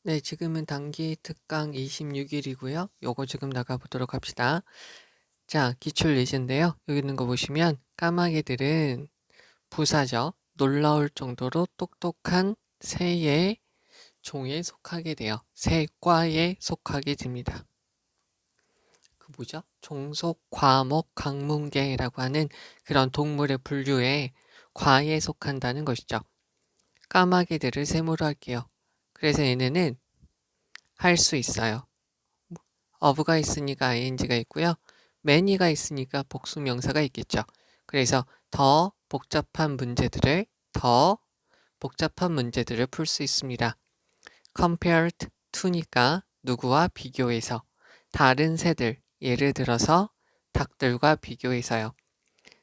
네, 지금은 단기 특강 26일이고요. 요거 지금 나가보도록 합시다. 자, 기출 예제인데요. 여기 있는 거 보시면 까마귀들은 부사죠. 놀라울 정도로 똑똑한 새의 종에 속하게 돼요. 새과에 속하게 됩니다. 그 뭐죠? 종속, 과목, 강문계라고 하는 그런 동물의 분류에 과에 속한다는 것이죠. 까마귀들을 셈으로 할게요. 그래서 얘네는 할 수 있어요. of가 있으니까 ing가 있고요. many가 있으니까 복수명사가 있겠죠. 그래서 더 복잡한 문제들을 풀 수 있습니다. compared to니까 누구와 비교해서, 다른 새들, 예를 들어서 닭들과 비교해서요.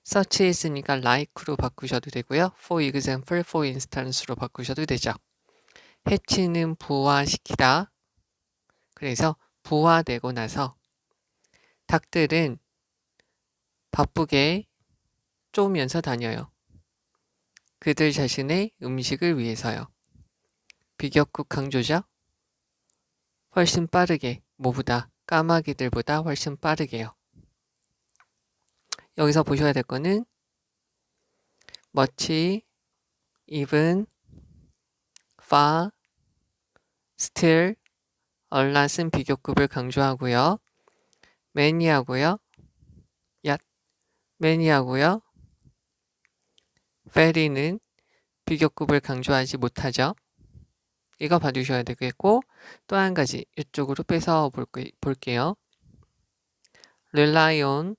such is니까 like로 바꾸셔도 되고요. for example, for instance로 바꾸셔도 되죠. 해치는 부화시키다. 그래서 부화되고 나서 닭들은 바쁘게 쪼면서 다녀요. 그들 자신의 음식을 위해서요. 비격국 강조죠? 훨씬 빠르게, 뭐보다, 까마귀들보다 훨씬 빠르게요. 여기서 보셔야 될 거는 much, even, far, still, a lot은 비교급을 강조하고요. many하고요. yet, many하고요. very는 비교급을 강조하지 못하죠. 이거 봐주셔야 되겠고, 또 한 가지 이쪽으로 빼서 볼게요. rely on,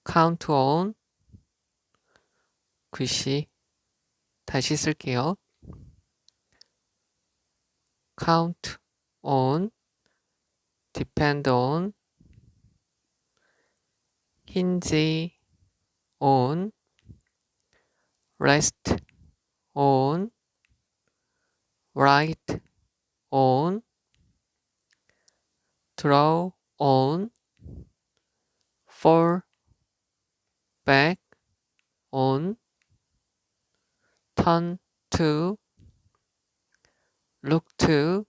count on, 글씨 다시 쓸게요. count on, depend on, hinge on, rest on, write on, draw on, fall back on, turn to, look to,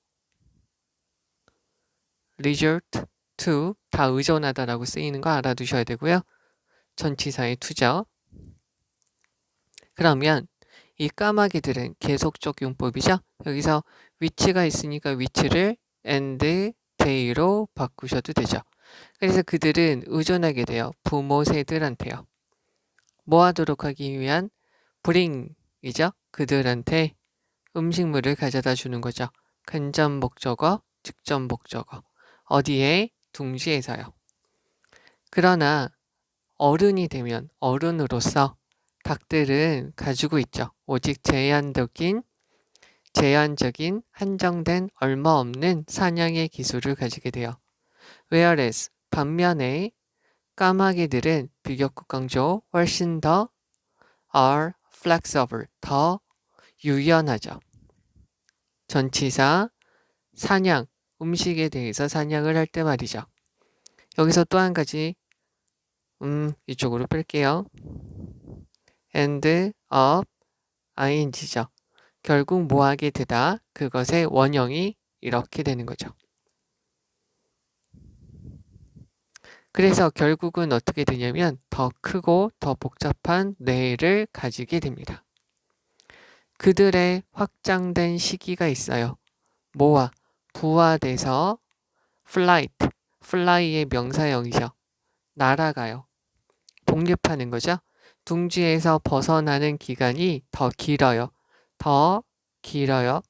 resort to 다 의존하다라고 쓰이는 거 알아두셔야 되고요. 전치사의 to죠. 그러면 이 까마귀들은 계속적 용법이죠. 여기서 위치가 있으니까 위치를 and they로 바꾸셔도 되죠. 그래서 그들은 의존하게 돼요. 부모 새들한테요. 뭐 하도록 하기 위한 bring이죠. 그들한테 음식물을 가져다 주는 거죠. 간접 목적어, 직접 목적어. 어디에? 둥지에서요. 그러나 어른이 되면 어른으로서 닭들은 가지고 있죠. 오직 제한적인 한정된 얼마 없는 사냥의 기술을 가지게 돼요. whereas 반면에 까마귀들은 비교급 강조 훨씬 더 are flexible 더 유연하죠. 전치사 사냥 음식에 대해서 사냥을 할 때 말이죠. 여기서 또 한 가지 이쪽으로 뺄게요. and of ing죠. 결국 뭐 하게 되다 그것의 원형이 이렇게 되는 거죠. 그래서 결국은 어떻게 되냐면 더 크고 더 복잡한 뇌를 가지게 됩니다. 그들의 확장된 시기가 있어요. 뭐와? 부화돼서 flight, fly의 명사형이죠. 날아가요. 독립하는 거죠. 둥지에서 벗어나는 기간이 더 길어요. 더 길어요.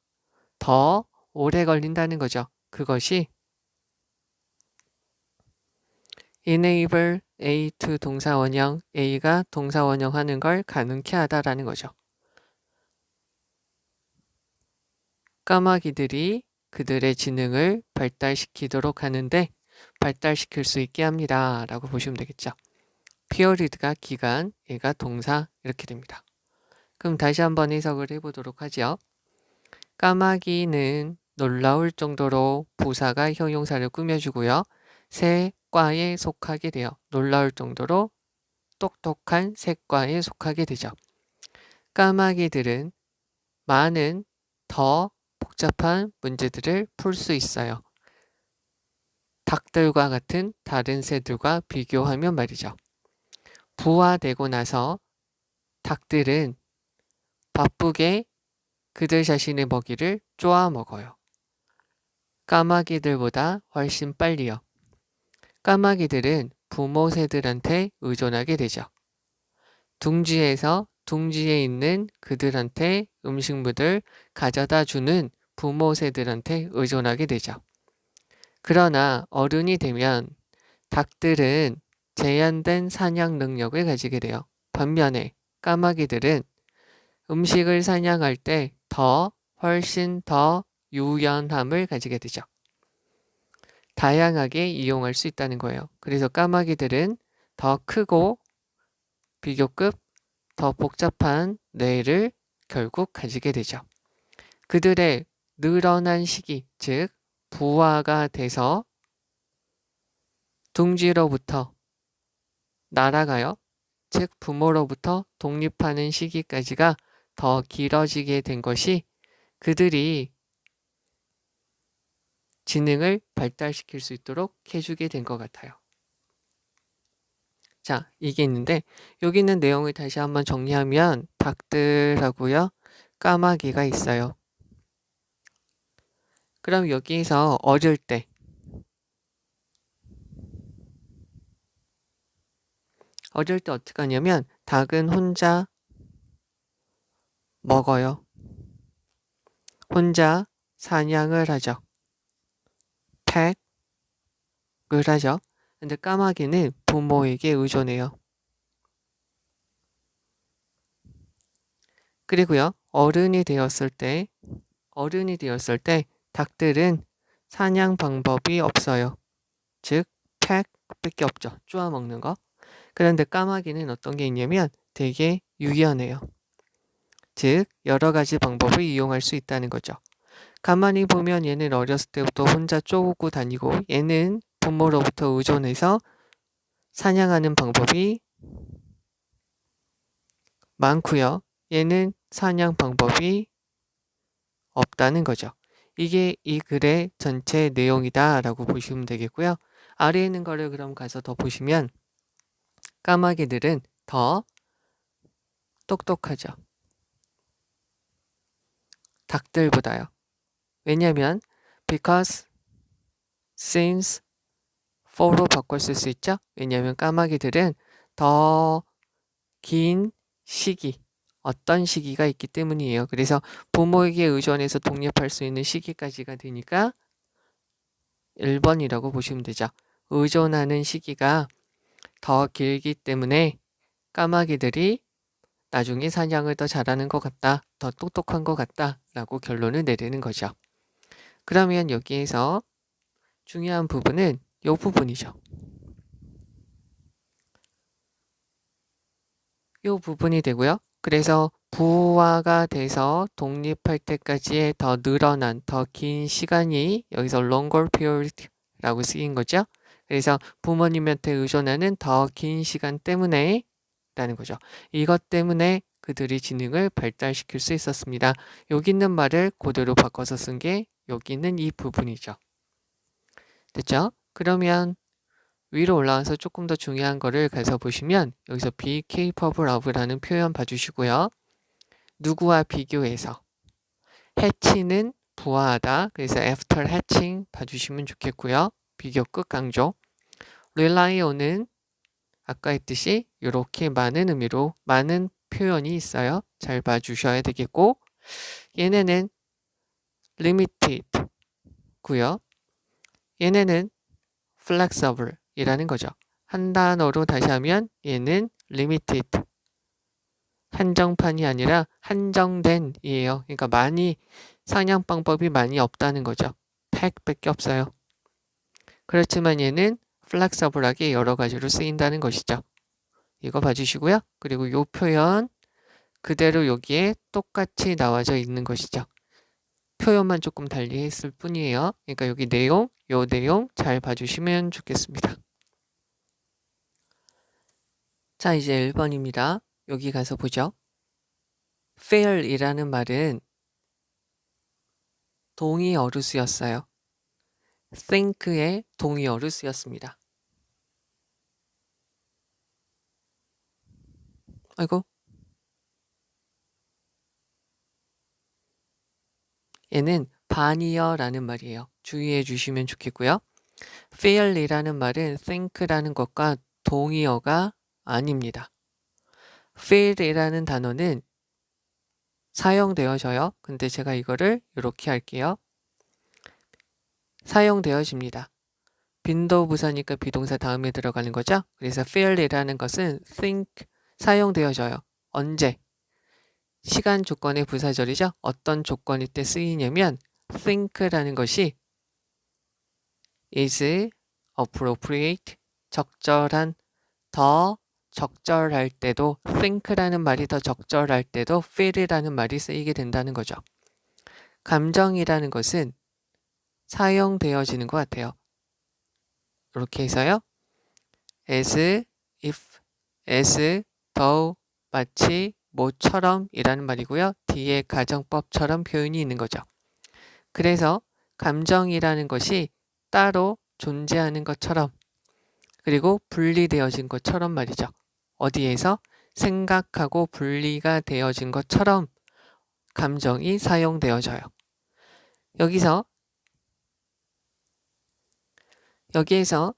더 오래 걸린다는 거죠. 그것이 enable A to 동사원형, A가 동사원형 하는 걸 가능케 하다라는 거죠. 까마귀들이 그들의 지능을 발달시키도록 하는데 발달시킬 수 있게 합니다. 라고 보시면 되겠죠. period가 기간, 얘가 동사 이렇게 됩니다. 그럼 다시 한번 해석을 해보도록 하죠. 까마귀는 놀라울 정도로 부사가 형용사를 꾸며주고요. 새 과에 속하게 돼요. 놀라울 정도로 똑똑한 새과에 속하게 되죠. 까마귀들은 많은 더 복잡한 문제들을 풀 수 있어요. 닭들과 같은 다른 새들과 비교하면 말이죠. 부화되고 나서 닭들은 바쁘게 그들 자신의 먹이를 쪼아 먹어요. 까마귀들보다 훨씬 빨리요. 까마귀들은 부모 새들한테 의존하게 되죠. 둥지에서 둥지에 있는 그들한테 음식물을 가져다 주는 부모 새들한테 의존하게 되죠. 그러나 어른이 되면 닭들은 제한된 사냥 능력을 가지게 돼요. 반면에 까마귀들은 음식을 사냥할 때 훨씬 더 유연함을 가지게 되죠. 다양하게 이용할 수 있다는 거예요. 그래서 까마귀들은 더 크고 비교급 더 복잡한 뇌를 결국 가지게 되죠. 그들의 늘어난 시기, 즉 부화가 돼서 둥지로부터 날아가요. 즉 부모로부터 독립하는 시기까지가 더 길어지게 된 것이 그들이 지능을 발달시킬 수 있도록 해주게 된 것 같아요. 자, 이게 있는데 여기 있는 내용을 다시 한번 정리하면 닭들하고요, 까마귀가 있어요. 그럼 여기서 어릴 때 어떻게 하냐면 닭은 혼자 먹어요. 혼자 사냥을 하죠. 팩을 하죠. 근데 까마귀는 부모에게 의존해요. 그리고요, 어른이 되었을 때 닭들은 사냥 방법이 없어요. 즉 팩밖에 없죠. 쪼아 먹는 거. 그런데 까마귀는 어떤 게 있냐면 되게 유연해요. 즉 여러 가지 방법을 이용할 수 있다는 거죠. 가만히 보면 얘는 어렸을 때부터 혼자 쪼고 다니고 얘는 부모로부터 의존해서 사냥하는 방법이 많고요. 얘는 사냥 방법이 없다는 거죠. 이게 이 글의 전체 내용이다 라고 보시면 되겠고요. 아래에 있는 거를 그럼 가서 더 보시면 까마귀들은 더 똑똑하죠. 닭들보다요. 왜냐면 because, since, for로 바꿔 쓸 수 있죠. 왜냐면 까마귀들은 더 긴 시기, 어떤 시기가 있기 때문이에요. 그래서 부모에게 의존해서 독립할 수 있는 시기까지가 되니까 1번이라고 보시면 되죠. 의존하는 시기가 더 길기 때문에 까마귀들이 나중에 사냥을 더 잘하는 것 같다, 더 똑똑한 것 같다 라고 결론을 내리는 거죠. 그러면 여기에서 중요한 부분은 이 부분이죠. 이 부분이 되고요. 그래서 부화가 돼서 독립할 때까지의 더 늘어난 더 긴 시간이 여기서 longer period라고 쓰인 거죠. 그래서 부모님한테 의존하는 더 긴 시간 때문에 라는 거죠. 이것 때문에 그들이 지능을 발달시킬 수 있었습니다. 여기 있는 말을 그대로 바꿔서 쓴 게 여기 있는 이 부분이죠. 됐죠? 그러면 위로 올라와서 조금 더 중요한 거를 가서 보시면 여기서 be capable of라는 표현 봐주시고요. 누구와 비교해서 hatch는 부화하다. 그래서 after hatching 봐주시면 좋겠고요. 비교 끝 강조. rely on은 아까 했듯이 이렇게 많은 의미로 많은 표현이 있어요. 잘 봐주셔야 되겠고 얘네는 limited 고요. 얘네는 flexible 이라는 거죠. 한 단어로 다시 하면 얘는 limited 한정판이 아니라 한정된 이에요. 그러니까 많이 상향 방법이 많이 없다는 거죠. 팩밖에 없어요. 그렇지만 얘는 flexible하게 여러 가지로 쓰인다는 것이죠. 이거 봐주시고요. 그리고 이 표현 그대로 여기에 똑같이 나와져 있는 것이죠. 표현만 조금 달리 했을 뿐이에요. 그러니까 여기 내용, 요 내용 잘 봐주시면 좋겠습니다. 자, 이제 1번입니다. 여기 가서 보죠. fail이라는 말은 동의어로 쓰였어요. think의 동의어로 쓰였습니다. 아이고. 얘는 반의어라는 말이에요. 주의해 주시면 좋겠고요. feel이라는 말은 think라는 것과 동의어가 아닙니다. feel이라는 단어는 사용되어져요. 근데 제가 이거를 이렇게 할게요. 사용되어집니다. 빈도부사니까 비동사 다음에 들어가는 거죠. 그래서 feel이라는 것은 think 사용되어져요. 언제? 시간 조건의 부사절이죠. 어떤 조건일 때 쓰이냐면 think라는 것이 is appropriate 적절한 더 적절할 때도 think라는 말이 더 적절할 때도 feel이라는 말이 쓰이게 된다는 거죠. 감정이라는 것은 사용되어지는 것 같아요. 이렇게 해서요. as, if, as, though, 마치, 뭐처럼 이라는 말이고요. 뒤에 가정법처럼 표현이 있는 거죠. 그래서 감정이라는 것이 따로 존재하는 것처럼 그리고 분리되어진 것처럼 말이죠. 어디에서? 생각하고 분리가 되어진 것처럼 감정이 사용되어져요. 여기에서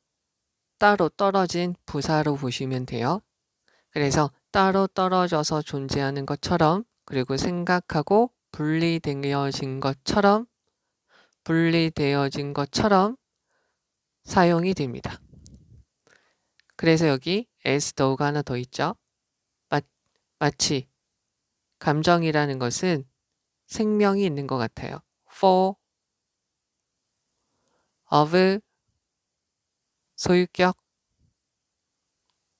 따로 떨어진 부사로 보시면 돼요. 그래서 따로 떨어져서 존재하는 것처럼 그리고 생각하고 분리되어진 것처럼 사용이 됩니다. 그래서 여기 as though가 하나 더 있죠. 마치 감정이라는 것은 생명이 있는 것 같아요. for, of, 소유격,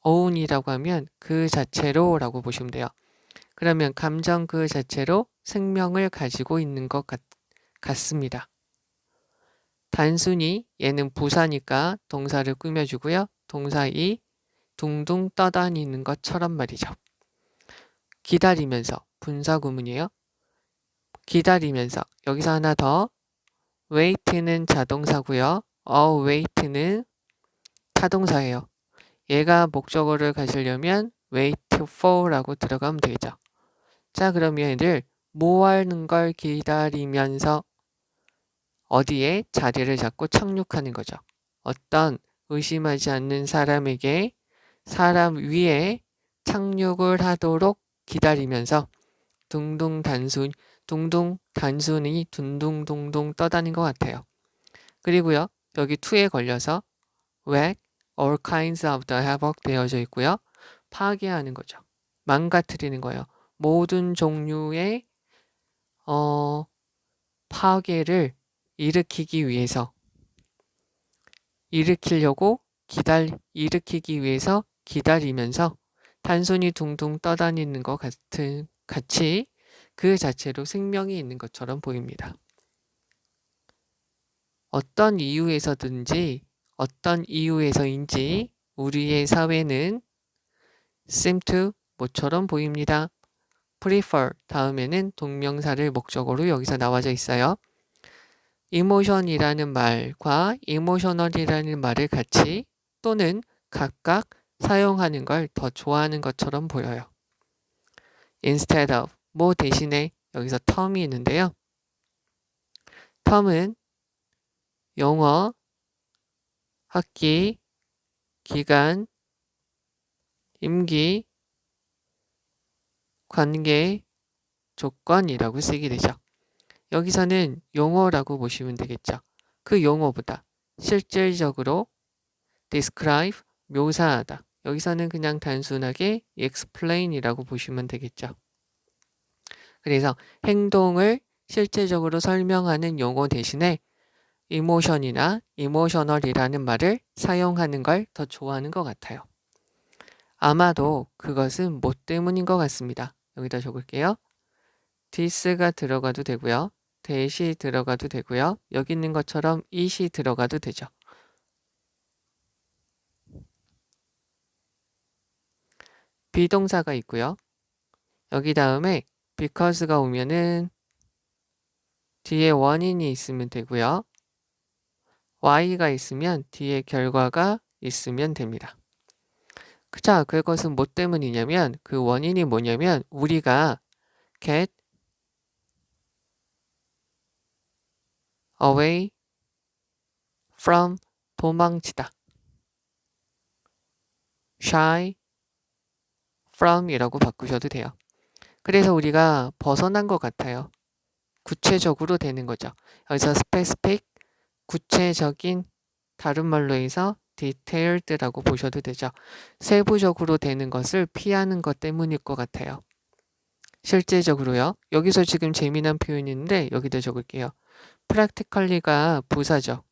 own이라고 하면 그 자체로 라고 보시면 돼요. 그러면 감정 그 자체로 생명을 가지고 있는 것 같습니다. 단순히 얘는 부사니까 동사를 꾸며주고요. 동사 이 둥둥 떠다니는 것처럼 말이죠. 기다리면서 분사 구문이에요. 기다리면서 여기서 하나 더 wait는 자동사고요. wait는 타동사예요. 얘가 목적어를 가지려면 wait for라고 들어가면 되겠죠. 자, 그러면 얘를 뭐 하는 걸 기다리면서 어디에 자리를 잡고 착륙하는 거죠. 어떤 의심하지 않는 사람에게 사람 위에 착륙을 하도록 기다리면서 단순히 둥둥둥둥 떠다닌 것 같아요. 그리고요, 여기 to에 걸려서 wreck, all kinds of the havoc 되어져 있고요. 파괴하는 거죠. 망가뜨리는 거예요. 모든 종류의 파괴를 일으키기 위해서 일으키기 위해서 기다리면서 단순히 둥둥 떠다니는 것 같이 그 자체로 생명이 있는 것처럼 보입니다. 어떤 이유에서인지 우리의 사회는 seem to 뭐처럼 보입니다. prefer 다음에는 동명사를 목적어로 여기서 나와져 있어요. emotion이라는 말과 emotional이라는 말을 같이 또는 각각 사용하는 걸 더 좋아하는 것처럼 보여요. instead of 뭐 대신에 여기서 term이 있는데요. term은 용어, 학기, 기간, 임기, 관계, 조건이라고 쓰게 되죠. 여기서는 용어라고 보시면 되겠죠. 그 용어보다 실질적으로 describe, 묘사하다. 여기서는 그냥 단순하게 explain이라고 보시면 되겠죠. 그래서 행동을 실제적으로 설명하는 용어 대신에 emotion이나 emotional이라는 말을 사용하는 걸 더 좋아하는 것 같아요. 아마도 그것은 뭐 때문인 것 같습니다. 여기다 적을게요. this가 들어가도 되고요. that이 들어가도 되고요. 여기 있는 것처럼 it이 들어가도 되죠. 비동사가 있고요. 여기 다음에 because가 오면은 뒤에 원인이 있으면 되고요. Y가 있으면 뒤에 결과가 있으면 됩니다. 자, 그것은 뭐 때문이냐면 그 원인이 뭐냐면 우리가 get away from 도망치다. shy from 이라고 바꾸셔도 돼요. 그래서 우리가 벗어난 것 같아요. 구체적으로 되는 거죠. 여기서 specific, 구체적인, 다른 말로 해서 detailed라고 보셔도 되죠. 세부적으로 되는 것을 피하는 것 때문일 것 같아요. 실제적으로요. 여기서 지금 재미난 표현이 있는데 여기다 적을게요. practically가 부사죠.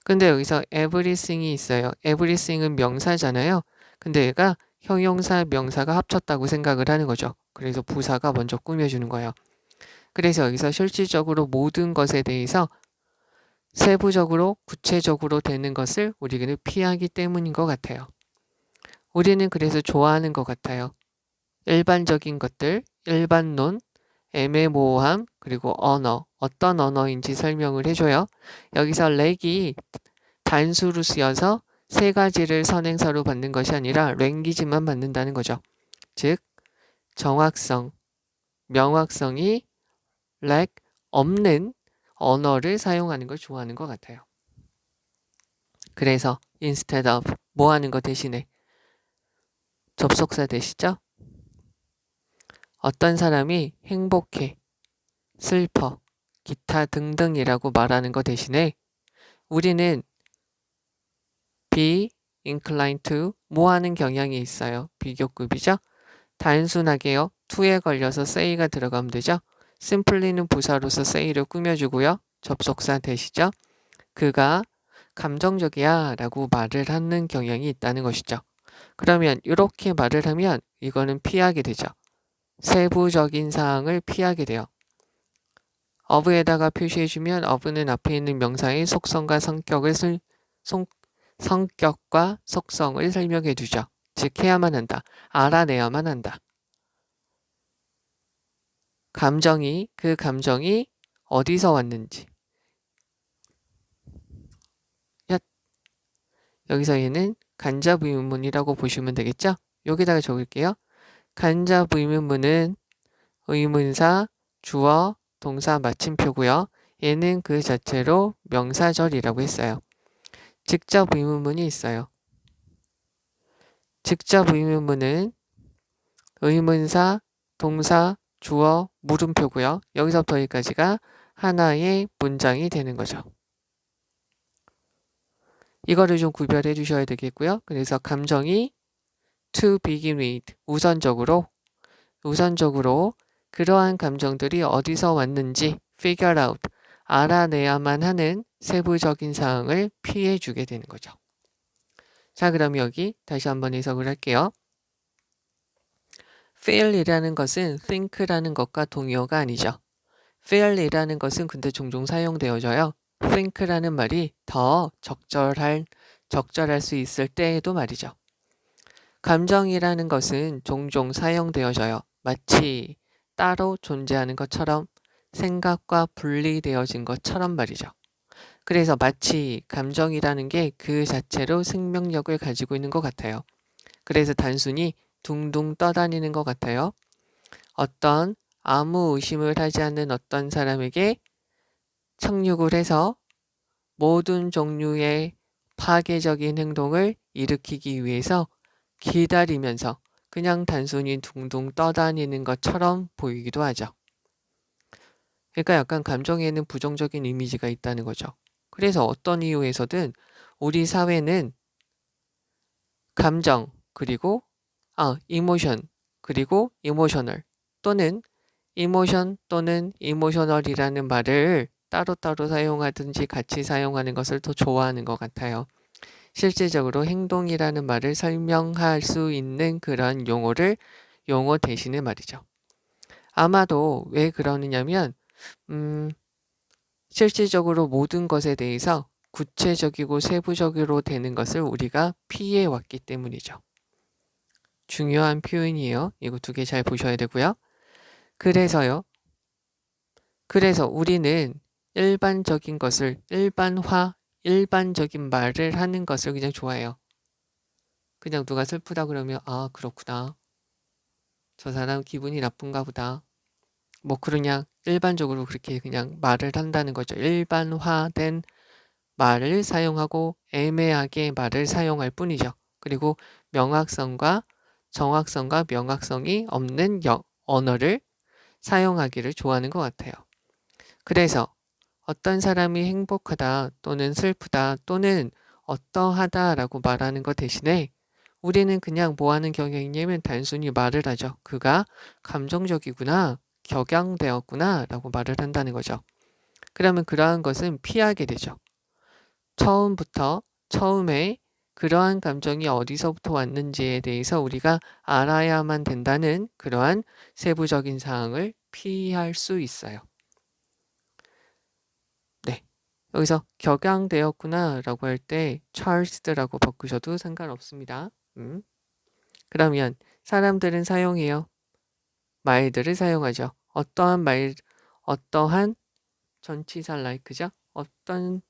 근데 여기서 everything이 있어요. everything은 명사잖아요. 근데 얘가 형용사, 명사가 합쳤다고 생각을 하는 거죠. 그래서 부사가 먼저 꾸며주는 거예요. 그래서 여기서 실질적으로 모든 것에 대해서 세부적으로, 구체적으로 되는 것을 우리는 피하기 때문인 것 같아요. 우리는 그래서 좋아하는 것 같아요. 일반적인 것들, 일반론, 애매모호함, 그리고 언어, 어떤 언어인지 설명을 해줘요. 여기서 렉이 단수로 쓰여서 세 가지를 선행사로 받는 것이 아니라 랭귀지만 받는다는 거죠. 즉, 정확성, 명확성이 렉 없는 언어를 사용하는 걸 좋아하는 것 같아요. 그래서 instead of 뭐 하는 거 대신에 접속사 되시죠? 어떤 사람이 행복해, 슬퍼, 기타 등등이라고 말하는 거 대신에 우리는 be inclined to 뭐 하는 경향이 있어요. 비교급이죠. 단순하게요. to에 걸려서 say가 들어가면 되죠. simply는 부사로서 say를 꾸며주고요. 접속사 되시죠. 그가 감정적이야 라고 말을 하는 경향이 있다는 것이죠. 그러면 이렇게 말을 하면 이거는 피하게 되죠. 세부적인 사항을 피하게 돼요. of에다가 표시해주면 of는 앞에 있는 명사의 속성과 성격과 속성을 설명해주죠. 즉 해야만 한다. 알아내야만 한다. 그 감정이 어디서 왔는지. 여기서 얘는 간접의문문이라고 보시면 되겠죠? 여기다가 적을게요. 간접의문문은 의문사, 주어, 동사, 마침표고요. 얘는 그 자체로 명사절이라고 했어요. 직접 의문문이 있어요. 직접 의문문은 의문사, 동사, 주어, 물음표고요. 여기서부터 여기까지가 하나의 문장이 되는 거죠. 이거를 좀 구별해 주셔야 되겠고요. 그래서 감정이 to begin with, 우선적으로 그러한 감정들이 어디서 왔는지 figure out, 알아내야만 하는 세부적인 사항을 피해 주게 되는 거죠. 자, 그럼 여기 다시 한번 해석을 할게요. feel이라는 것은 think라는 것과 동의어가 아니죠. feel이라는 것은 근데 종종 사용되어져요. think라는 말이 더 적절할 수 있을 때에도 말이죠. 감정이라는 것은 종종 사용되어져요. 마치 따로 존재하는 것처럼, 생각과 분리되어진 것처럼 말이죠. 그래서 마치 감정이라는 게 그 자체로 생명력을 가지고 있는 것 같아요. 그래서 단순히 둥둥 떠다니는 것 같아요. 어떤 아무 의심을 하지 않는 어떤 사람에게 착륙을 해서 모든 종류의 파괴적인 행동을 일으키기 위해서 기다리면서 그냥 단순히 둥둥 떠다니는 것처럼 보이기도 하죠. 그러니까 약간 감정에는 부정적인 이미지가 있다는 거죠. 그래서 어떤 이유에서든 우리 사회는 감정 그리고 이모션 그리고 이모셔널 또는 이모션 또는 이모셔널이라는 말을 따로따로 사용하든지 같이 사용하는 것을 더 좋아하는 것 같아요. 실제적으로 행동이라는 말을 설명할 수 있는 그런 용어 대신에 말이죠. 아마도 왜 그러느냐면 실질적으로 모든 것에 대해서 구체적이고 세부적으로 되는 것을 우리가 피해 왔기 때문이죠. 중요한 표현이에요. 이거 두 개 잘 보셔야 되고요. 그래서요. 그래서 우리는 일반적인 것을 일반적인 말을 하는 것을 그냥 좋아해요. 그냥 누가 슬프다 그러면 아 그렇구나. 저 사람 기분이 나쁜가 보다. 뭐 그냥 일반적으로 그렇게 그냥 말을 한다는 거죠. 일반화된 말을 사용하고 애매하게 말을 사용할 뿐이죠. 그리고 명확성과 정확성과 명확성이 없는 언어를 사용하기를 좋아하는 것 같아요. 그래서 어떤 사람이 행복하다 또는 슬프다 또는 어떠하다라고 말하는 것 대신에 우리는 그냥 뭐 하는 경향이냐면 단순히 말을 하죠. 그가 감정적이구나, 격양되었구나 라고 말을 한다는 거죠. 그러면 그러한 것은 피하게 되죠. 처음에 그러한 감정이 어디서부터 왔는지에 대해서 우리가 알아야만 된다는 그러한 세부적인 사항을 피할 수 있어요. 네. 여기서 격양되었구나 라고 할 때 charged라고 바꾸셔도 상관없습니다. 그러면 사람들은 사용해요. 말들을 사용하죠. 어떠한 전치사 like죠. 어떤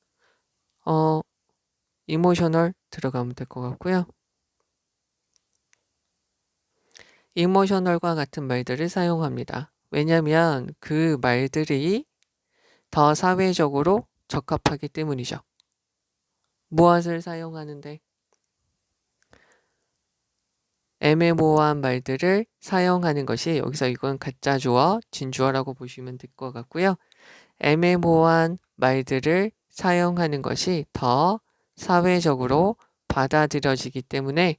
emotional 들어가면 될 것 같고요. emotional과 같은 말들을 사용합니다. 왜냐하면 그 말들이 더 사회적으로 적합하기 때문이죠. 무엇을 사용하는데? 애매모호한 말들을 사용하는 것이 여기서 이건 가짜 주어, 진주어라고 보시면 될 것 같고요. 애매모호한 말들을 사용하는 것이 더 사회적으로 받아들여지기 때문에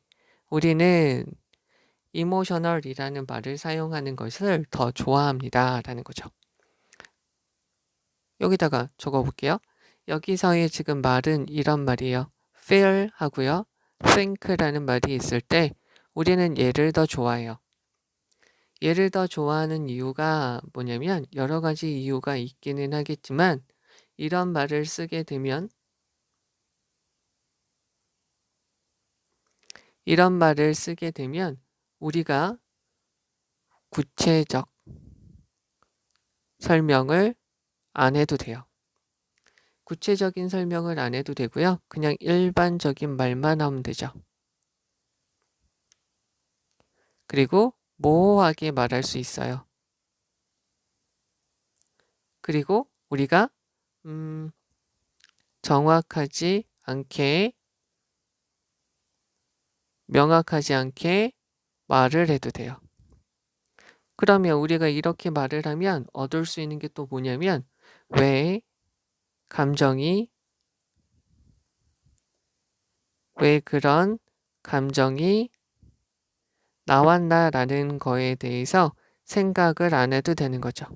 우리는 이모셔널이라는 말을 사용하는 것을 더 좋아합니다. 라는 거죠. 여기다가 적어볼게요. 여기서의 지금 말은 이런 말이에요. feel 하고요. think라는 말이 있을 때 우리는 얘를 더 좋아해요. 얘를 더 좋아하는 이유가 뭐냐면 여러 가지 이유가 있기는 하겠지만 이런 말을 쓰게 되면 우리가 구체적 설명을 안 해도 돼요. 구체적인 설명을 안 해도 되고요. 그냥 일반적인 말만 하면 되죠. 그리고 모호하게 말할 수 있어요. 그리고 우리가 정확하지 않게 명확하지 않게 말을 해도 돼요. 그러면 우리가 이렇게 말을 하면 얻을 수 있는 게 또 뭐냐면 왜 그런 감정이 나왔나라는 거에 대해서 생각을 안 해도 되는 거죠.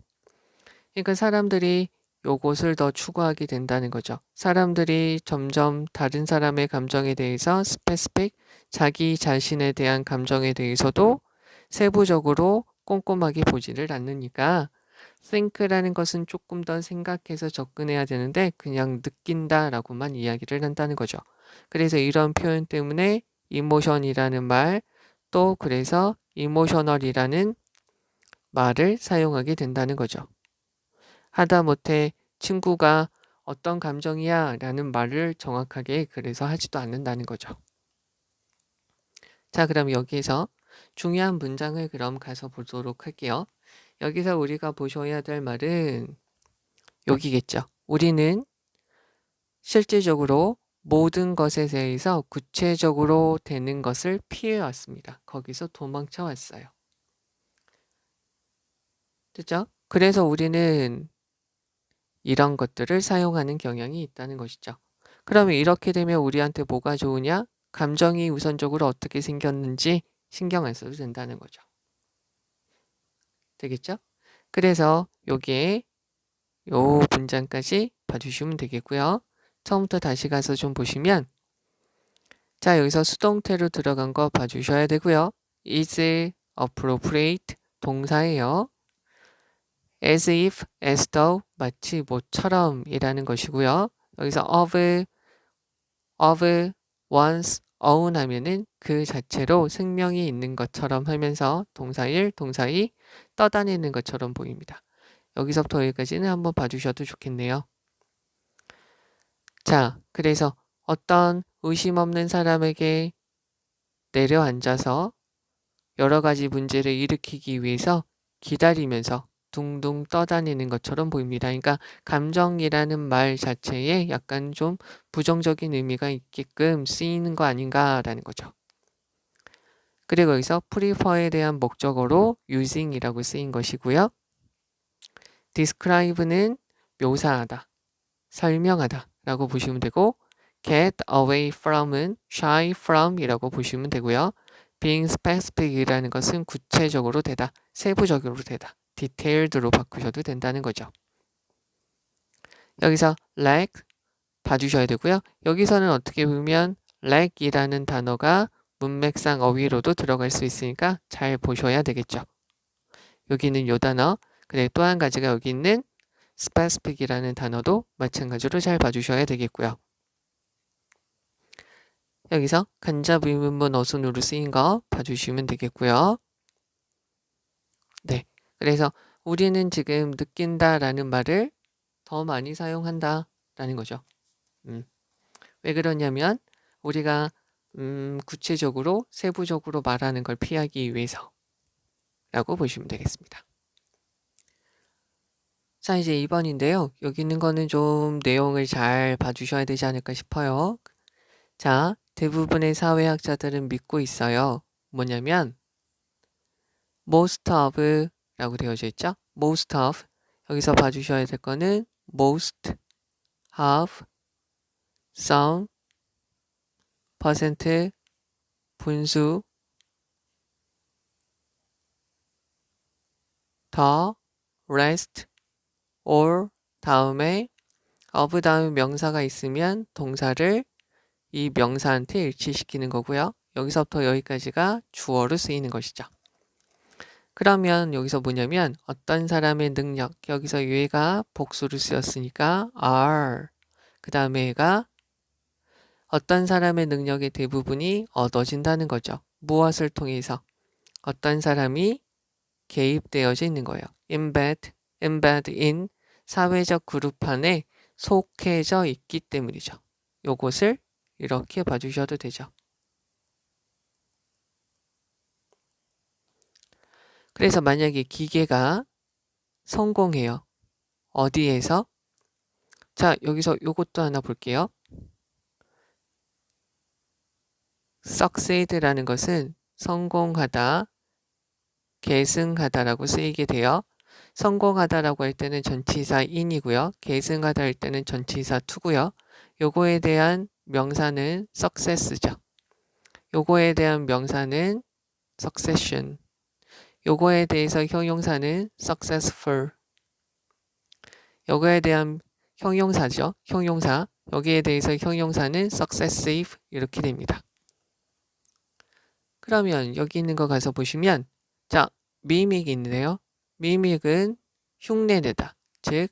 그러니까 사람들이 요것을 더 추구하게 된다는 거죠. 사람들이 점점 다른 사람의 감정에 대해서 스페시픽, 자기 자신에 대한 감정에 대해서도 세부적으로 꼼꼼하게 보지를 않으니까 think라는 것은 조금 더 생각해서 접근해야 되는데 그냥 느낀다라고만 이야기를 한다는 거죠. 그래서 이런 표현 때문에 emotion이라는 말, 또 그래서 emotional이라는 말을 사용하게 된다는 거죠. 하다못해 친구가 어떤 감정이야 라는 말을 정확하게 그래서 하지도 않는다는 거죠. 자, 그럼 여기에서 중요한 문장을 그럼 가서 보도록 할게요. 여기서 우리가 보셔야 될 말은 여기겠죠. 우리는 실질적으로 모든 것에 대해서 구체적으로 되는 것을 피해왔습니다. 거기서 도망쳐 왔어요. 됐죠? 그래서 우리는 이런 것들을 사용하는 경향이 있다는 것이죠. 그러면 이렇게 되면 우리한테 뭐가 좋으냐? 감정이 우선적으로 어떻게 생겼는지 신경 안 써도 된다는 거죠. 되겠죠? 그래서 여기에 요 문장까지 봐주시면 되겠고요. 처음부터 다시 가서 좀 보시면 자, 여기서 수동태로 들어간 거 봐주셔야 되고요. is appropriate 동사예요. as if, as though, 마치 뭐처럼 이라는 것이고요. 여기서 of, once, own 하면은 그 자체로 생명이 있는 것처럼 하면서 동사 1, 동사 2 떠다니는 것처럼 보입니다. 여기서부터 여기까지는 한번 봐주셔도 좋겠네요. 자, 그래서 어떤 의심 없는 사람에게 내려앉아서 여러 가지 문제를 일으키기 위해서 기다리면서 둥둥 떠다니는 것처럼 보입니다. 그러니까 감정이라는 말 자체에 약간 좀 부정적인 의미가 있게끔 쓰이는 거 아닌가라는 거죠. 그리고 여기서 prefer에 대한 목적어로 using이라고 쓰인 것이고요. describe는 묘사하다, 설명하다 라고 보시면 되고 get away from은 shy from 이라고 보시면 되고요. being specific 이라는 것은 구체적으로 되다, 세부적으로 되다, detailled로 바꾸셔도 된다는 거죠. 여기서 lack 봐주셔야 되고요. 여기서는 어떻게 보면 lack이라는 단어가 문맥상 어휘로도 들어갈 수 있으니까 잘 보셔야 되겠죠. 여기는 요 단어, 그리고 또 한 가지가 여기 있는 specific이라는 단어도 마찬가지로 잘 봐주셔야 되겠고요. 여기서 간접 의문문 어순으로 쓰인 거 봐주시면 되겠고요. 네, 그래서 우리는 지금 느낀다라는 말을 더 많이 사용한다라는 거죠. 왜 그러냐면 우리가 구체적으로 세부적으로 말하는 걸 피하기 위해서 라고 보시면 되겠습니다. 자, 이제 2번인데요. 여기 있는 거는 좀 내용을 잘 봐주셔야 되지 않을까 싶어요. 자, 대부분의 사회학자들은 믿고 있어요. 뭐냐면 most of 라고 되어져 있죠. most of 여기서 봐주셔야 될 거는 most have some 퍼센트 분수 the rest or 다음에 of 다음에 명사가 있으면 동사를 이 명사한테 일치시키는 거고요. 여기서부터 여기까지가 주어로 쓰이는 것이죠. 그러면 여기서 뭐냐면 어떤 사람의 능력, 여기서 얘가 복수로 쓰였으니까 are, 그 다음에 얘가 어떤 사람의 능력의 대부분이 얻어진다는 거죠. 무엇을 통해서? 어떤 사람이 개입되어져 있는 거예요. embed in 사회적 그룹 안에 속해져 있기 때문이죠. 요것을 이렇게 봐주셔도 되죠. 그래서 만약에 기계가 성공해요. 어디에서? 자, 여기서 요것도 하나 볼게요. succeed라는 것은 성공하다, 계승하다라고 쓰이게 돼요. 성공하다라고 할 때는 전치사 in이고요. 계승하다 할 때는 전치사 to고요. 요거에 대한 명사는 success죠. 요거에 대한 명사는 succession. 요거에 대해서 형용사는 successful. 요거에 대한 형용사죠. 형용사. 여기에 대해서 형용사는 successive 이렇게 됩니다. 그러면 여기 있는 거 가서 보시면 자, mimic이 있는데요. mimic은 흉내내다. 즉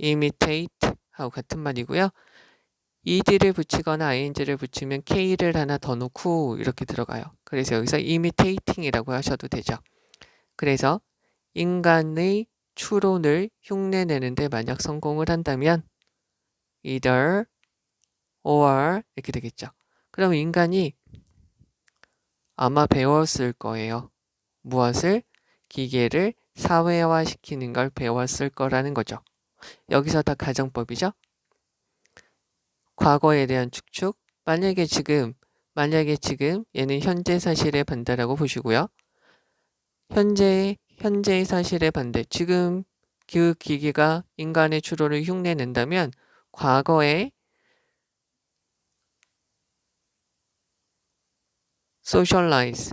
imitate 하고 같은 말이고요. ed를 붙이거나 ing를 붙이면 k를 하나 더 넣고 이렇게 들어가요. 그래서 여기서 imitating이라고 하셔도 되죠. 그래서 인간의 추론을 흉내내는데 만약 성공을 한다면 either or 이렇게 되겠죠. 그럼 인간이 아마 배웠을 거예요. 무엇을? 기계를 사회화시키는 걸 배웠을 거라는 거죠. 여기서 다 가정법이죠. 과거에 대한 축축. 만약에 지금 얘는 현재 사실의 반대라고 보시고요. 현재의 사실의 반대. 지금 그 기계가 인간의 추론을 흉내낸다면 과거에 socialize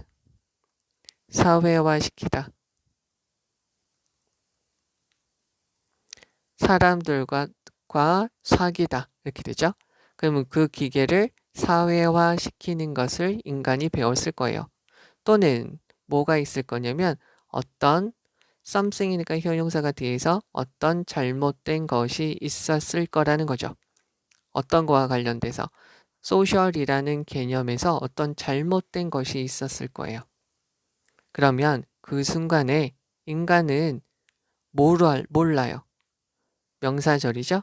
사회화시키다. 사람들과 사귀다 이렇게 되죠. 그러면 그 기계를 사회화시키는 것을 인간이 배웠을 거예요. 또는 뭐가 있을 거냐면 어떤 something이니까 형용사가 뒤에서 어떤 잘못된 것이 있었을 거라는 거죠. 어떤 거와 관련돼서 social이라는 개념에서 어떤 잘못된 것이 있었을 거예요. 그러면 그 순간에 인간은 몰라요. 명사절이죠.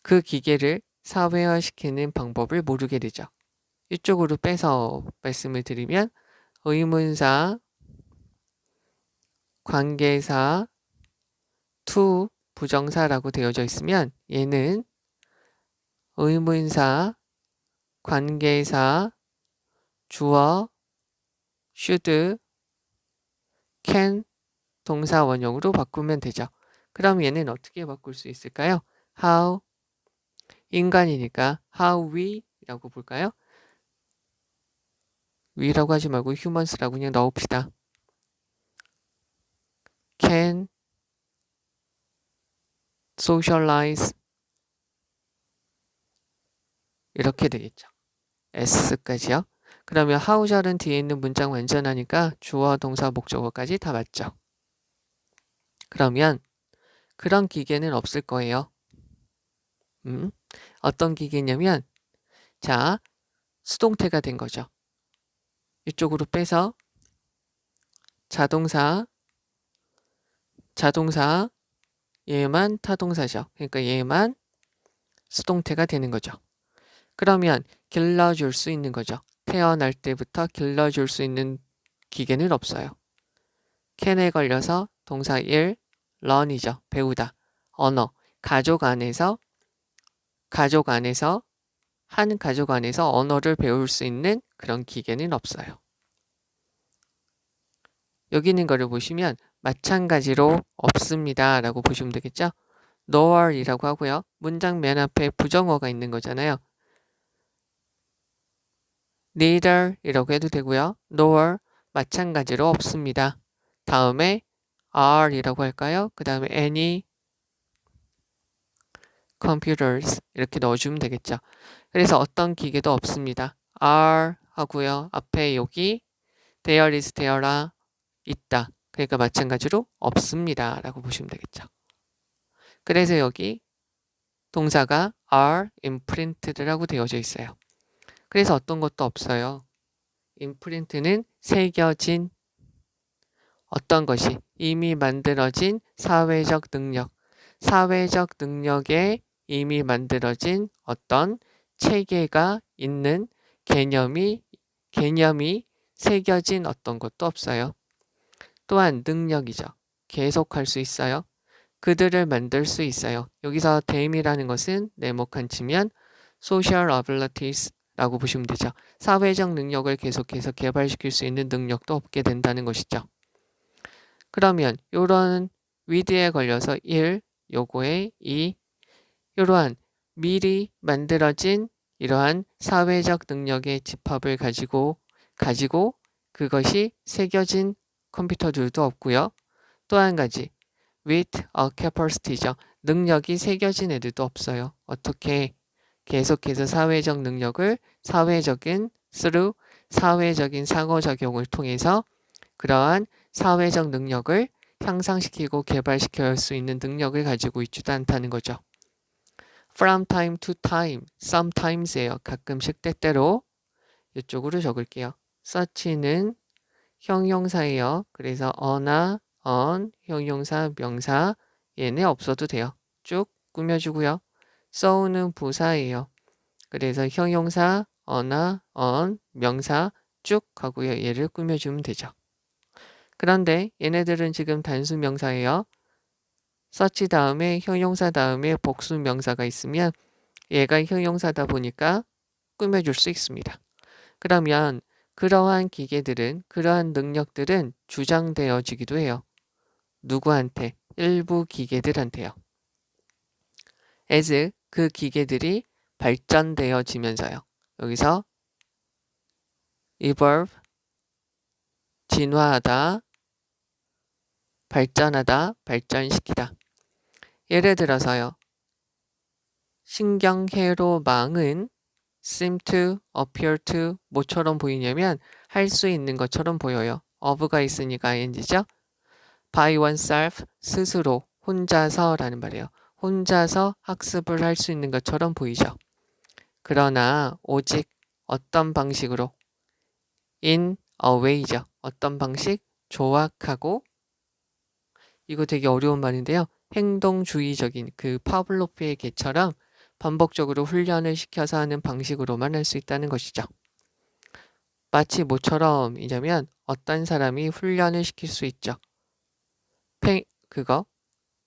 그 기계를 사회화시키는 방법을 모르게 되죠. 이쪽으로 빼서 말씀을 드리면 의문사, 관계사, to 부정사라고 되어져 있으면 얘는 의문사, 관계사, 주어, should, can 동사 원형으로 바꾸면 되죠. 그럼 얘는 어떻게 바꿀 수 있을까요? how 인간이니까 how we라고 볼까요? we라고 하지 말고 humans라고 그냥 넣읍시다. can socialize 이렇게 되겠죠. s까지요. 그러면 how절은 뒤에 있는 문장 완전하니까 주어, 동사, 목적어까지 다 맞죠. 그러면 그런 기계는 없을 거예요. 어떤 기계냐면 자 수동태가 된 거죠. 이쪽으로 빼서 자동사 얘만 타동사죠. 그러니까 얘만 수동태가 되는 거죠. 그러면 길러줄 수 있는 거죠. 태어날 때부터 길러줄 수 있는 기계는 없어요. can에 걸려서 동사 1, learn이죠. 배우다. 언어. 가족 안에서 한 가족 안에서 언어를 배울 수 있는 그런 기계는 없어요. 여기 있는 거를 보시면 마찬가지로 없습니다 라고 보시면 되겠죠. nor 이라고 하고요. 문장 맨 앞에 부정어가 있는 거잖아요. neither 이라고 해도 되고요. nor 마찬가지로 없습니다. 다음에 are 이라고 할까요? 그 다음에 any computers 이렇게 넣어주면 되겠죠. 그래서 어떤 기계도 없습니다. are 하고요. 앞에 여기 there is there라 있다. 그러니까 마찬가지로 없습니다 라고 보시면 되겠죠. 그래서 여기 동사가 are imprinted라고 되어져 있어요. 그래서 어떤 것도 없어요. imprint는 새겨진 어떤 것이 이미 만들어진 사회적 능력에 이미 만들어진 어떤 체계가 있는 개념이 새겨진 어떤 것도 없어요. 또한 능력이죠. 계속할 수 있어요. 그들을 만들 수 있어요. 여기서 them이라는 것은 네모칸 치면 social abilities라고 보시면 되죠. 사회적 능력을 계속해서 개발시킬 수 있는 능력도 없게 된다는 것이죠. 그러면 요런 with에 걸려서 1, 요거에 2, 이러한 미리 만들어진 이러한 사회적 능력의 집합을 가지고 그것이 새겨진 컴퓨터들도 없고요. 또 한 가지 with a capacity죠. 능력이 새겨진 애들도 없어요. 어떻게 계속해서 사회적 능력을 through 사회적인 상호작용을 통해서 그러한 사회적 능력을 향상시키고 개발시킬 수 있는 능력을 가지고 있지도 않다는 거죠. From time to time, sometimes예요. 가끔씩 때때로 이쪽으로 적을게요. such는 형용사예요. 그래서 어나, on, 형용사, 명사 얘네 없어도 돼요. 쭉 꾸며주고요. so는 부사예요. 그래서 형용사, 어나, on, 명사 쭉 하고요. 얘를 꾸며주면 되죠. 그런데 얘네들은 지금 단수 명사예요. such 다음에 형용사 다음에 복수 명사가 있으면 얘가 형용사다 보니까 꾸며줄 수 있습니다. 그러면 그러한 기계들은 그러한 능력들은 주장되어지기도 해요. 누구한테? 일부 기계들한테요. as 그 기계들이 발전되어지면서요. 여기서 evolve 진화하다 발전하다 발전시키다. 예를 들어서요. 신경회로망은 seem to, appear to 뭐처럼 보이냐면 할 수 있는 것처럼 보여요. of가 있으니까 ing죠. by oneself 스스로 혼자서라는 말이에요. 혼자서 학습을 할 수 있는 것처럼 보이죠. 그러나 오직 어떤 방식으로 in a way죠. 어떤 방식? 조악하고 이거 되게 어려운 말인데요. 행동주의적인 그 파블로프의 개처럼 반복적으로 훈련을 시켜서 하는 방식으로만 할 수 있다는 것이죠. 마치 뭐처럼이냐면 어떤 사람이 훈련을 시킬 수 있죠.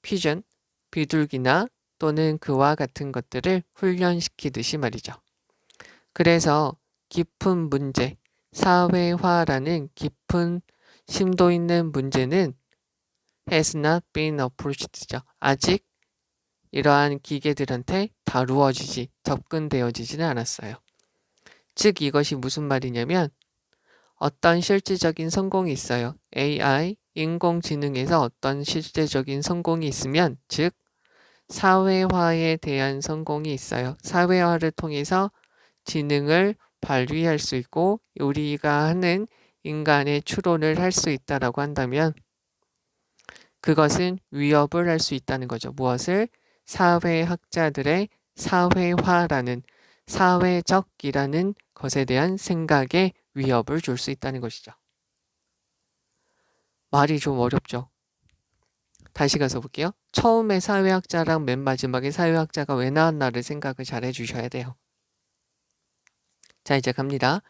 피전, 비둘기나 또는 그와 같은 것들을 훈련시키듯이 말이죠. 그래서 깊은 문제, 사회화라는 깊은 심도 있는 문제는 has not been approached죠. 아직 이러한 기계들한테 다루어지지, 접근되어지지는 않았어요. 즉 이것이 무슨 말이냐면 어떤 실질적인 성공이 있어요. AI, 인공지능에서 어떤 실제적인 성공이 있으면 즉 사회화에 대한 성공이 있어요. 사회화를 통해서 지능을 발휘할 수 있고 우리가 하는 인간의 추론을 할 수 있다라고 한다면 그것은 위협을 할 수 있다는 거죠. 무엇을? 사회학자들의 사회화라는 사회적이라는 것에 대한 생각에 위협을 줄 수 있다는 것이죠. 말이 좀 어렵죠. 다시 가서 볼게요. 처음에 사회학자랑 맨 마지막에 사회학자가 왜 나왔나를 생각을 잘 해주셔야 돼요. 자, 이제 갑니다.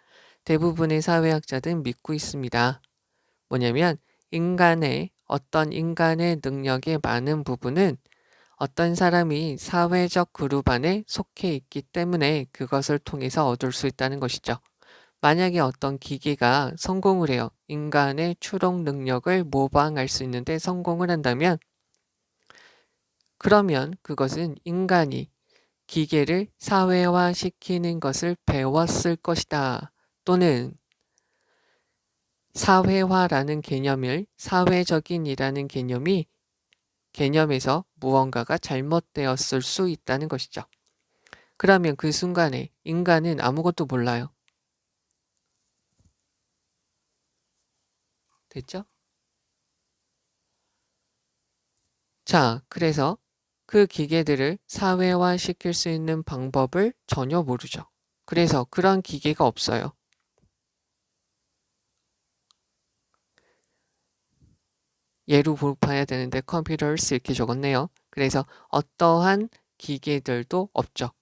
대부분의 사회학자들은 믿고 있습니다. 뭐냐면 어떤 인간의 능력의 많은 부분은 어떤 사람이 사회적 그룹 안에 속해 있기 때문에 그것을 통해서 얻을 수 있다는 것이죠. 만약에 어떤 기계가 성공을 해요. 인간의 추론 능력을 모방할 수 있는데 성공을 한다면 그러면 그것은 인간이 기계를 사회화시키는 것을 배웠을 것이다. 또는 사회화라는 개념을 사회적인이라는 개념에서 무언가가 잘못되었을 수 있다는 것이죠. 그러면 그 순간에 인간은 아무것도 몰라요. 됐죠? 자, 그래서 그 기계들을 사회화시킬 수 있는 방법을 전혀 모르죠. 그래서 그런 기계가 없어요. 예로 봐야 되는데 computers 이렇게 적었네요. 그래서 어떠한 기계들도 없죠.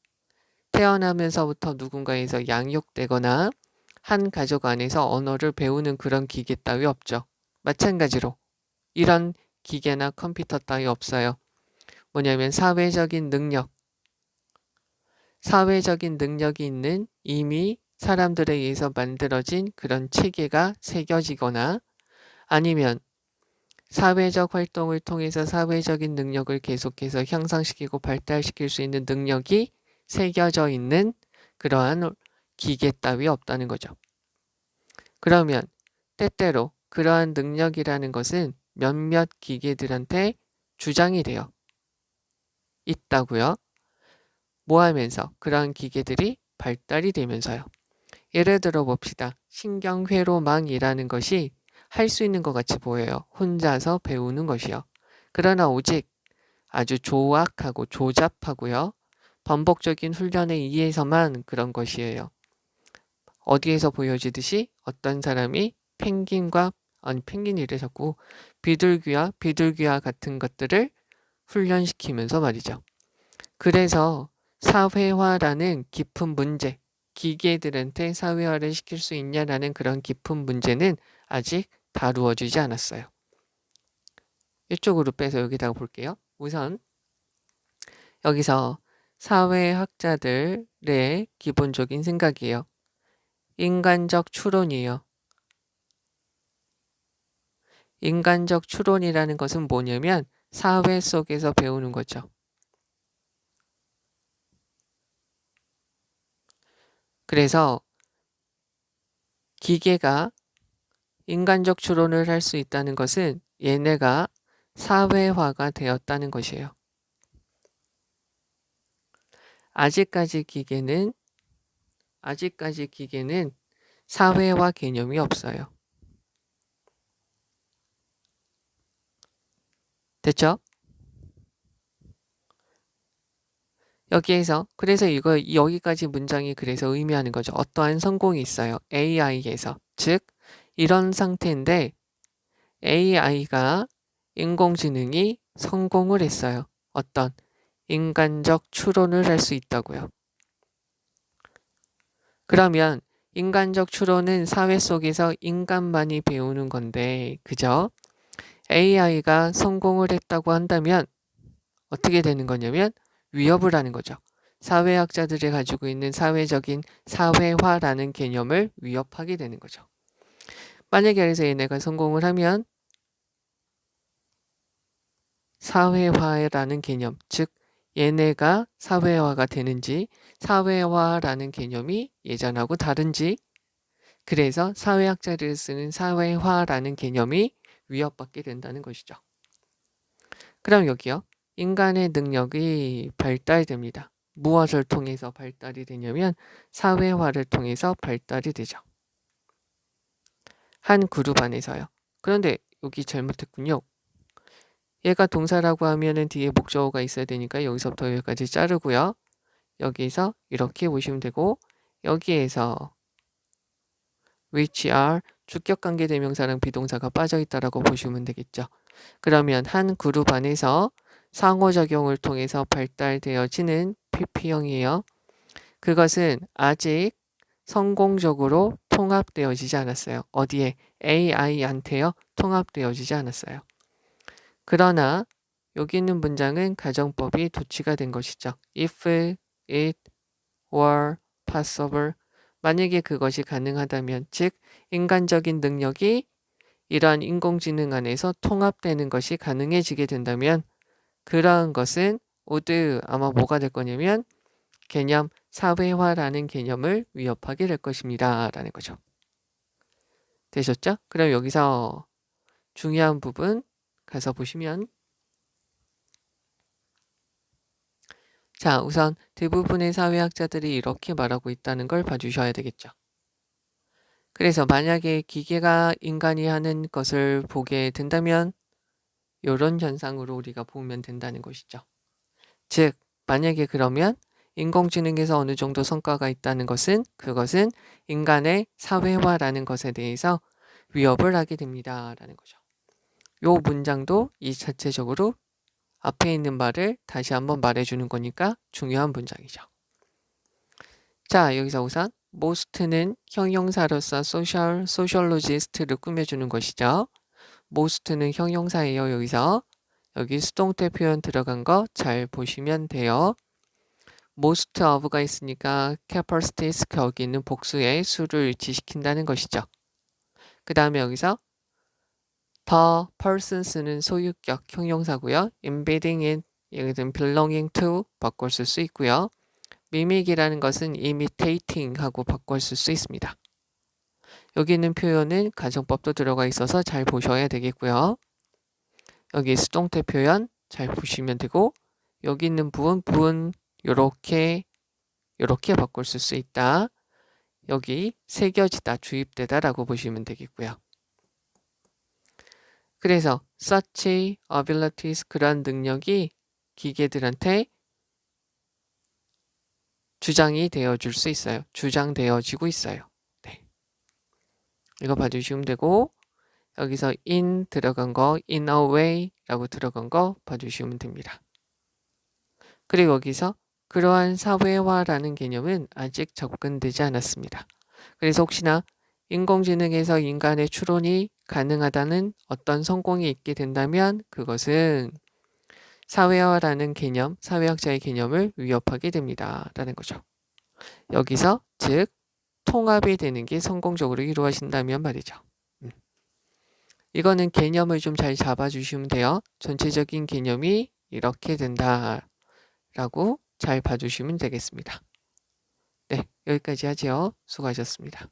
태어나면서부터 누군가에서 양육되거나 한 가족 안에서 언어를 배우는 그런 기계 따위 없죠. 마찬가지로 이런 기계나 컴퓨터 따위 없어요. 뭐냐면 사회적인 능력이 있는 이미 사람들에 의해서 만들어진 그런 체계가 새겨지거나 아니면 사회적 활동을 통해서 사회적인 능력을 계속해서 향상시키고 발달시킬 수 있는 능력이 새겨져 있는 그러한 기계 따위 없다는 거죠. 그러면 때때로 그러한 능력이라는 것은 몇몇 기계들한테 주장이 돼요. 있다고요. 뭐 하면서? 그러한 기계들이 발달이 되면서요. 예를 들어 봅시다. 신경회로망이라는 것이 할 수 있는 것 같이 보여요. 혼자서 배우는 것이요. 그러나 오직 아주 조악하고 조잡하고요. 반복적인 훈련에 의해서만 그런 것이에요. 어디에서 보여지듯이 어떤 사람이 펭귄이래 자꾸 비둘기와 같은 것들을 훈련시키면서 말이죠. 그래서 사회화라는 깊은 문제, 기계들한테 사회화를 시킬 수 있냐라는 그런 깊은 문제는 아직 다루어지지 않았어요. 이쪽으로 빼서 여기다가 볼게요. 우선 여기서 사회학자들의 기본적인 생각이에요. 인간적 추론이에요. 인간적 추론이라는 것은 뭐냐면 사회 속에서 배우는 거죠. 그래서 기계가 인간적 추론을 할 수 있다는 것은 얘네가 사회화가 되었다는 것이에요. 아직까지 기계는 사회화 개념이 없어요. 됐죠? 그래서 여기까지 문장이 그래서 의미하는 거죠. 어떠한 성공이 있어요. AI에서. 즉, 이런 상태인데 AI가 인공지능이 성공을 했어요. 어떤 인간적 추론을 할 수 있다고요. 그러면 인간적 추론은 사회 속에서 인간만이 배우는 건데, 그죠? AI가 성공을 했다고 한다면 어떻게 되는 거냐면 위협을 하는 거죠. 사회학자들이 가지고 있는 사회적인 사회화라는 개념을 위협하게 되는 거죠. 만약에 그래서 얘네가 성공을 하면 사회화라는 개념, 즉 얘네가 사회화가 되는지 사회화라는 개념이 예전하고 다른지, 그래서 사회학자들이 쓰는 사회화라는 개념이 위협받게 된다는 것이죠. 그럼 여기요. 인간의 능력이 발달됩니다. 무엇을 통해서 발달이 되냐면 사회화를 통해서 발달이 되죠. 한 그룹 안에서요. 그런데 여기 잘못했군요. 얘가 동사라고 하면은 뒤에 목적어가 있어야 되니까 여기서부터 여기까지 자르고요. 여기서 이렇게 보시면 되고, 여기에서 which are 주격관계 대명사랑 비동사가 빠져있다라고 보시면 되겠죠. 그러면 한 그룹 안에서 상호작용을 통해서 발달되어지는 PP형이에요. 그것은 아직 성공적으로 통합되어지지 않았어요. 어디에? AI한테요. 통합되어지지 않았어요. 그러나 여기 있는 문장은 가정법이 도치가 된 것이죠. If it were possible, 만약에 그것이 가능하다면, 즉 인간적인 능력이 이러한 인공지능 안에서 통합되는 것이 가능해지게 된다면, 그러한 것은 would 아마 뭐가 될 거냐면 개념 사회화라는 개념을 위협하게 될 것입니다 라는 거죠. 되셨죠? 그럼 여기서 중요한 부분 가서 보시면, 자, 우선 대부분의 사회학자들이 이렇게 말하고 있다는 걸 봐주셔야 되겠죠. 그래서 만약에 기계가 인간이 하는 것을 보게 된다면 이런 현상으로 우리가 보면 된다는 것이죠. 즉, 만약에 그러면 인공지능에서 어느 정도 성과가 있다는 것은 그것은 인간의 사회화라는 것에 대해서 위협을 하게 됩니다 라는 거죠. 요 문장도 이 자체적으로 앞에 있는 말을 다시 한번 말해주는 거니까 중요한 문장이죠. 자, 여기서 우선 most는 형용사로서 소셜로지스트를 꾸며주는 것이죠. most는 형용사예요. 여기서 여기 수동태 표현 들어간 거 잘 보시면 돼요. most of가 있으니까 capacities 거기 있는 복수의 수를 일치시킨다는 것이죠. 그 다음에 여기서 the persons는 소유격 형용사고요. embedding in, 여기는 belonging to 바꿔 쓸 수 있고요. mimic이라는 것은 imitating 하고 바꿔 쓸 수 있습니다. 여기 있는 표현은 가정법도 들어가 있어서 잘 보셔야 되겠고요. 여기 수동태 표현 잘 보시면 되고, 여기 있는 부분 요렇게 바꿀 수 있다. 여기 새겨지다, 주입되다 라고 보시면 되겠고요. 그래서 such abilities, 그런 능력이 기계들한테 주장이 되어줄 수 있어요. 주장되어지고 있어요. 네. 이거 봐주시면 되고, 여기서 in 들어간 거, in a way 라고 들어간 거 봐주시면 됩니다. 그리고 여기서 그러한 사회화라는 개념은 아직 접근되지 않았습니다. 그래서 혹시나 인공지능에서 인간의 추론이 가능하다는 어떤 성공이 있게 된다면 그것은 사회화라는 개념, 사회학자의 개념을 위협하게 됩니다 라는 거죠. 여기서 즉 통합이 되는 게 성공적으로 이루어진다면 말이죠. 이거는 개념을 좀 잘 잡아주시면 돼요. 전체적인 개념이 이렇게 된다 라고 잘 봐주시면 되겠습니다. 네, 여기까지 하죠. 수고하셨습니다.